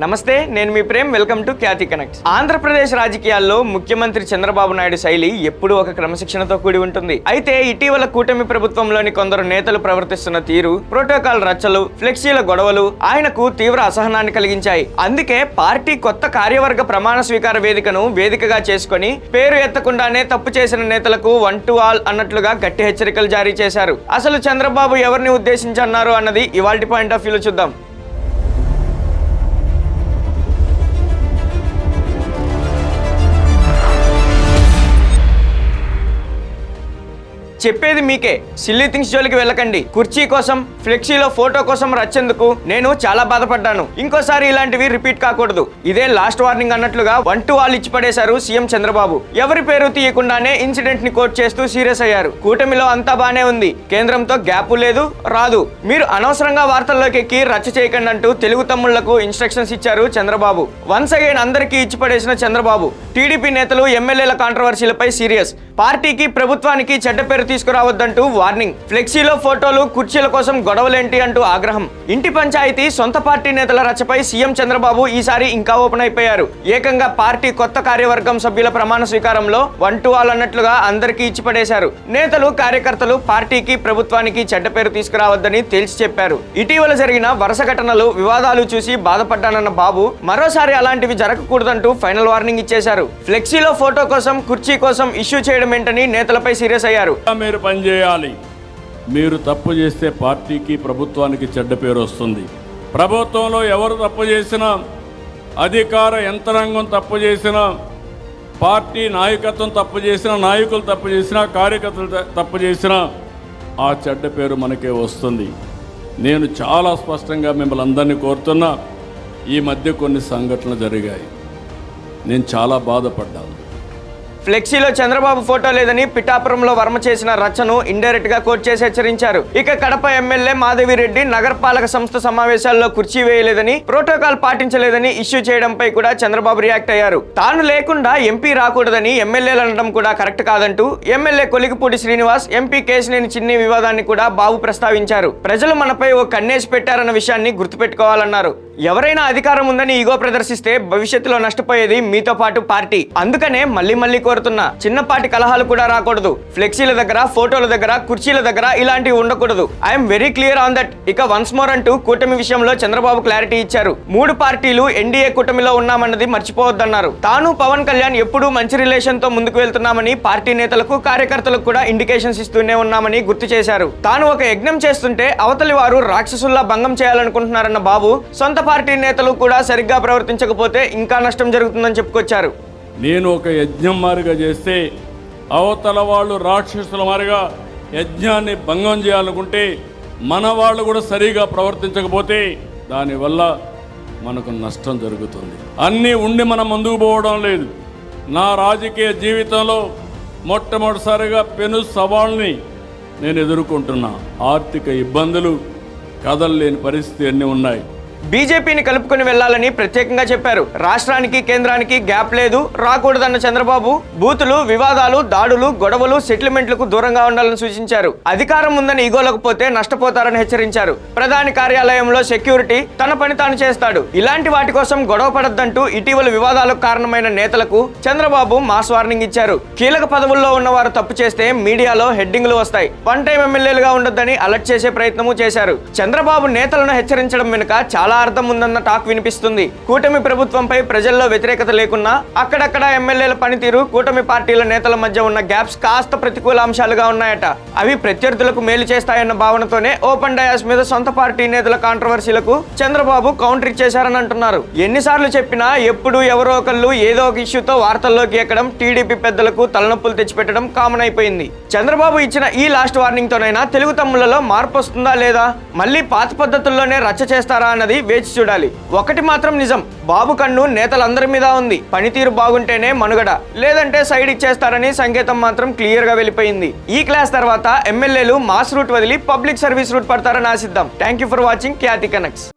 నమస్తే, నేను మీ Prem. Welcome to Khyati Connects. Andhra Pradesh రాజకీయాల్లో ముఖ్యమంత్రి చంద్రబాబు నాయుడు శైలి ఎప్పుడూ ఒక క్రమశిక్షణతో కూడి ఉంటుంది. అయితే ఇటీవల కూటమి ప్రభుత్వంలోని కొందరు నేతలు ప్రవర్తిస్తున్న తీరు, ప్రోటోకాల్ రచ్చలు, ఫ్లెక్సీల గొడవలు ఆయనకు తీవ్ర అసహనాన్ని కలిగించాయి. అందుకే పార్టీ కొత్త కార్యవర్గ ప్రమాణ స్వీకార వేదికను వేదికగా చేసుకుని పేరు ఎత్తకుండానే తప్పు చేసిన నేతలకు 1 to all అన్నట్లుగా గట్టి హెచ్చరికలు జారీ చేశారు. అసలు చంద్రబాబు ఎవరిని ఉద్దేశించి అన్నారు అన్నది ఇవాల్టి పాయింట్ ఆఫ్ వ్యూలో చూద్దాం. చెప్పేది మీకే, సిల్లీ థింగ్స్ జోలికి వెళ్ళకండి. కుర్చీ కోసం, ఫ్లెక్సీలో ఫోటో కోసం రచ్చేందుకు నేను చాలా బాధపడ్డాను. ఇంకోసారి ఇలాంటివి రిపీట్ కాకూడదు. ఇదే లాస్ట్ వార్నింగ్ అన్నట్లుగా 1 to all ఇచ్చి పడేశారు సీఎం చంద్రబాబు. ఎవరి పేరు తీయకుండానే ఇన్సిడెంట్ ని కోట్ చేస్తూ సీరియస్ అయ్యారు. కూటమిలో అంతా బానే ఉంది, కేంద్రంతో గ్యాప్ లేదు, రాదు, మీరు అనవసరంగా వార్తల్లోకి ఎక్కి రచ్చ చేయకండి అంటూ తెలుగు తమ్ముళ్లకు ఇన్స్ట్రక్షన్స్ ఇచ్చారు చంద్రబాబు. వన్స్ అగైన్ అందరికీ ఇచ్చి పడేసిన చంద్రబాబు టీడీపీ నేతలు, ఎమ్మెల్యేల కాంట్రవర్సీలపై సీరియస్. పార్టీకి, ప్రభుత్వానికి చెడ్డ పేరు తీసుకురావద్దంటూ వార్నింగ్. ఫ్లెక్సీలో ఫోటోలు, కుర్చీల కోసం గొడవలేంటి అంటూ ఆగ్రహం. ఇంటి పంచాయతీ, సొంత పార్టీ నేతల రచ్చపై సీఎం చంద్రబాబు ఈసారి ఇంకా ఓపెన్ అయిపోయారు. ఏకంగా పార్టీ కొత్త కార్యవర్గం సభ్యుల ప్రమాణ స్వీకారంలో 1 to all అన్నట్లుగా అందరికీ ఇచ్చి పడేశారు. నేతలు, కార్యకర్తలు పార్టీకి, ప్రభుత్వానికి చెడ్డ పేరు తీసుకురావద్దని తేల్చి చెప్పారు. ఇటీవల జరిగిన వరుస ఘటనలు, వివాదాలు చూసి బాధపడ్డానన్న బాబు మరోసారి అలాంటివి జరగకూడదంటూ ఫైనల్ వార్నింగ్ ఇచ్చేశారు. ఫ్లెక్సీలో ఫోటో కోసం, కుర్చీ కోసం ఇష్యూ చేయడం ఏంటని నేతలపై సీరియస్ అయ్యారు. మీరు పనిచేయాలి. మీరు తప్పు చేస్తే పార్టీకి, ప్రభుత్వానికి చెడ్డ పేరు వస్తుంది. ప్రభుత్వంలో ఎవరు తప్పు చేసినా, అధికార యంత్రాంగం తప్పు చేసినా, పార్టీ నాయకత్వం తప్పు చేసినా, నాయకులు తప్పు చేసినా, కార్యకర్తలు తప్పు చేసినా ఆ చెడ్డ పేరు మనకే వస్తుంది. నేను చాలా స్పష్టంగా మిమ్మల్ని అందరినీ కోరుతున్నా. ఈ మధ్య కొన్ని సంఘటనలు జరిగాయి, నేను చాలా బాధపడ్డాను. ఫ్లెక్సీలో చంద్రబాబు ఫోటో లేదని పిఠాపురంలో వర్మ చేసిన రచ్చను ఇండైరెక్ట్ గా కోట్ చేసి హెచ్చరించారు. ఇక కడప ఎమ్మెల్యే మాధవిరెడ్డి నగరపాలక సంస్థ సమావేశాల్లో కుర్చీ వేయలేదని, ప్రోటోకాల్ పాటించలేదని ఇష్యూ చేయడంపై కూడా చంద్రబాబు రియాక్ట్ అయ్యారు. తాను లేకుండా ఎంపీ రాకూడదని ఎమ్మెల్యేలు అనడం కూడా కరెక్ట్ కాదంటూ ఎమ్మెల్యే కొలిగిపూడి శ్రీనివాస్, ఎంపీ కేశినేని చిన్ని వివాదాన్ని కూడా బాబు ప్రస్తావించారు. ప్రజలు మనపై ఓ కన్నేసి పెట్టారన్న విషయాన్ని గుర్తుపెట్టుకోవాలన్నారు. ఎవరైనా అధికారం ఉందని ఈగో ప్రదర్శిస్తే భవిష్యత్తులో నష్టపోయేది మీతో పాటు పార్టీ. అందుకనే మళ్ళీ కోరుతున్నా, చిన్నపాటి కలహాలు కూడా రాకూడదు. ఫ్లెక్సీల దగ్గర, ఫోటోల దగ్గర, కుర్చీల దగ్గర ఇలాంటివి ఉండకూడదు. I'm very clear on that. ఇక వన్స్ మోర్ అంటూ కూటమి విషయంలో చంద్రబాబు క్లారిటీ ఇచ్చారు. 3 పార్టీలు ఎన్డీఏ కూటమిలో ఉన్నామన్నది మర్చిపోవద్దన్నారు. తాను, పవన్ కళ్యాణ్ ఎప్పుడూ మంచి రిలేషన్ తో ముందుకు వెళ్తున్నామని పార్టీ నేతలకు, కార్యకర్తలకు కూడా ఇండికేషన్స్ ఇస్తూనే ఉన్నామని గుర్తు చేశారు. తాను ఒక యజ్ఞం చేస్తుంటే అవతలి వారు రాక్షసుల్లా భంగం చేయాలనుకుంటున్నారన్న బాబు, సొంత పార్టీ నేతలు కూడా సరిగ్గా ప్రవర్తించకపోతే ఇంకా నష్టం జరుగుతుందని చెప్పుకొచ్చారు. నేను ఒక యజ్ఞం మారిగా చేస్తే అవతల వాళ్ళు రాక్షసుల మారిగా యజ్ఞాన్ని భంగం చేయాలనుకుంటే, మన వాళ్ళు కూడా సరిగా ప్రవర్తించకపోతే దానివల్ల మనకు నష్టం జరుగుతుంది. అన్నీ ఉండి మనం ముందుకు పోవడం లేదు. నా రాజకీయ జీవితంలో మొట్టమొదటిసారిగా పెను సవాళ్ళని నేను ఎదుర్కొంటున్నా. ఆర్థిక ఇబ్బందులు, కదలలేని పరిస్థితి అన్నీ ఉన్నాయి. బీజేపీని కలుపుకొని వెళ్లాలని ప్రత్యేకంగా చెప్పారు. రాష్ట్రానికి, కేంద్రానికి గ్యాప్ లేదు, రాకూడదన్న చంద్రబాబు బూతులు, వివాదాలు, దాడులు, గొడవలు, సెటిల్మెంట్లకు దూరంగా ఉండాలని సూచించారు. అధికారం ఉందని ఈగోలకపోతే నష్టపోతారని హెచ్చరించారు. ప్రధాని కార్యాలయంలో సెక్యూరిటీ తన పని తాను చేస్తాడు, ఇలాంటి వాటి కోసం గొడవ పడద్దంటూ ఇటీవల వివాదాలకు కారణమైన నేతలకు చంద్రబాబు మాస్ వార్నింగ్ ఇచ్చారు. కీలక పదవుల్లో ఉన్నవారు తప్పు చేస్తే మీడియాలో హెడ్డింగ్లు వస్తాయి, 1 time ఎమ్మెల్యేలుగా ఉండొద్దని అలర్ట్ చేసే ప్రయత్నము చేశారు. చంద్రబాబు నేతలను హెచ్చరించడం వెనుక చాలా అర్థం ఉందన్న టాక్ వినిపిస్తుంది. కూటమి ప్రభుత్వంపై ప్రజల్లో వ్యతిరేకత లేకున్నా అక్కడక్కడ ఎమ్మెల్యేల పనితీరు, కూటమి పార్టీల నేతల మధ్య ఉన్న గ్యాప్స్ కాస్త ప్రతికూల అంశాలుగా ఉన్నాయట. అవి ప్రత్యర్థులకు మేలు చేస్తాయన్న భావనతోనే ఓపెన్ డయాస్ మీద సొంత పార్టీ నేతల కాంట్రవర్సీలకు చంద్రబాబు కౌంటర్ ఇచ్చేశారని అంటున్నారు. ఎన్నిసార్లు చెప్పినా ఎప్పుడు ఎవరో ఒకళ్ళు ఏదో ఒక ఇష్యూతో వార్తల్లోకి ఎక్కడం, టీడీపీ పెద్దలకు తలనొప్పులు తెచ్చిపెట్టడం కామన్ అయిపోయింది. చంద్రబాబు ఇచ్చిన ఈ లాస్ట్ వార్నింగ్ తోనైనా తెలుగు తమ్ముళ్లలో మార్పు వస్తుందా లేదా, మళ్ళీ పాత పద్ధతుల్లోనే రచ్చ చేస్తారా అన్నది వేచి చూడాలి. ఒకటి మాత్రం నిజం, బాబు కన్ను నేతలందరి మీద ఉంది. పనితీరు బాగుంటేనే మనుగడ, లేదంటే సైడ్ ఇచ్చేస్తారని సంకేతం మాత్రం క్లియర్ గా వెళ్ళిపోయింది. ఈ క్లాస్ తర్వాత ఎమ్మెల్యేలు మాస్ రూట్ వదిలి పబ్లిక్ సర్వీస్ రూట్ పడతారని ఆశిద్దాం. Thank you for watching Khyati connects.